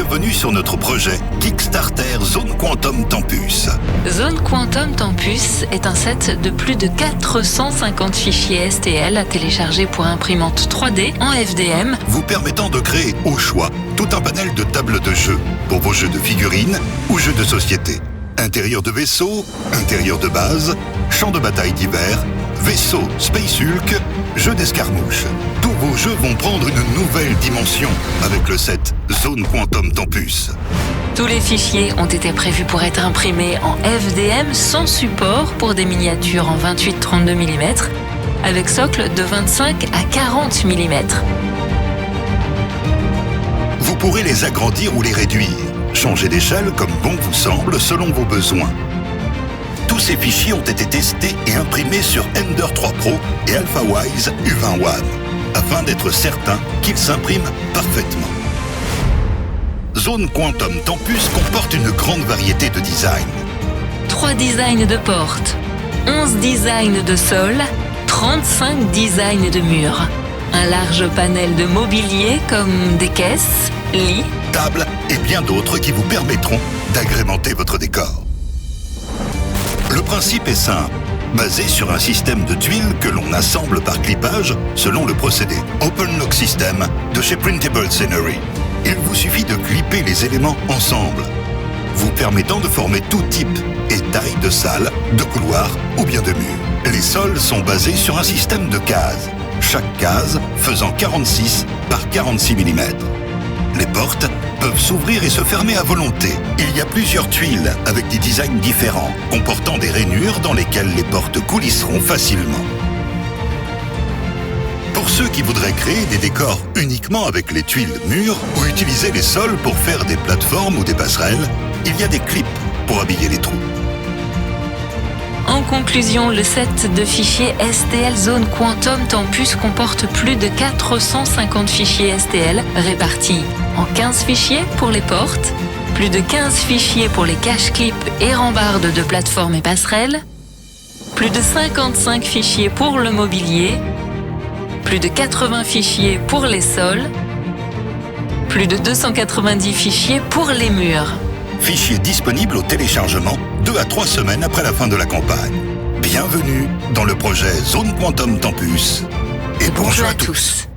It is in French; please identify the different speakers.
Speaker 1: bienvenue sur notre projet Kickstarter Zone Quantum Tempus.
Speaker 2: Zone Quantum Tempus est un set de plus de 450 fichiers STL à télécharger pour imprimante 3D en FDM,
Speaker 1: vous permettant de créer au choix tout un panel de tables de jeu pour vos jeux de figurines ou jeux de société. Intérieur de vaisseau, intérieur de base, champs de bataille divers, vaisseau Space Hulk, jeux d'escarmouche. Tous vos jeux vont prendre une nouvelle dimension avec le set Zone Quantum Tempus.
Speaker 2: Tous les fichiers ont été prévus pour être imprimés en FDM sans support pour des miniatures en 28-32 mm avec socle de 25 à 40 mm.
Speaker 1: Vous pourrez les agrandir ou les réduire. Changez d'échelle comme bon vous semble selon vos besoins. Tous ces fichiers ont été testés et imprimés sur Ender 3 Pro et AlphaWise U20 One, afin d'être certain qu'ils s'impriment parfaitement. Zone Quantum Tempus comporte une grande variété de designs.
Speaker 2: 3 designs de portes, 11 designs de sol, 35 designs de murs. Un large panel de mobilier comme des caisses, lits,
Speaker 1: tables et bien d'autres qui vous permettront d'agrémenter votre décor. Le principe est simple, basé sur un système de tuiles que l'on assemble par clipage selon le procédé Open Lock System de chez Printable Scenery. Il vous suffit de clipper les éléments ensemble, vous permettant de former tout type et taille de salle, de couloir ou bien de mur. Les sols sont basés sur un système de cases, chaque case faisant 46 par 46 mm. Les portes peuvent s'ouvrir et se fermer à volonté. Il y a plusieurs tuiles avec des designs différents, comportant des rainures dans lesquelles les portes coulisseront facilement. Pour ceux qui voudraient créer des décors uniquement avec les tuiles mûres ou utiliser les sols pour faire des plateformes ou des passerelles, il y a des clips pour habiller les trous.
Speaker 2: En conclusion, le set de fichiers STL Zone Quantum Tempus comporte plus de 450 fichiers STL répartis en 15 fichiers pour les portes, plus de 15 fichiers pour les cache-clips et rambardes de plateformes et passerelles, plus de 55 fichiers pour le mobilier, plus de 80 fichiers pour les sols, plus de 290 fichiers pour les murs.
Speaker 1: Fichiers disponibles au téléchargement 2 à 3 semaines après la fin de la campagne. Bienvenue dans le projet Zone Quantum Tempus et bonjour à tous.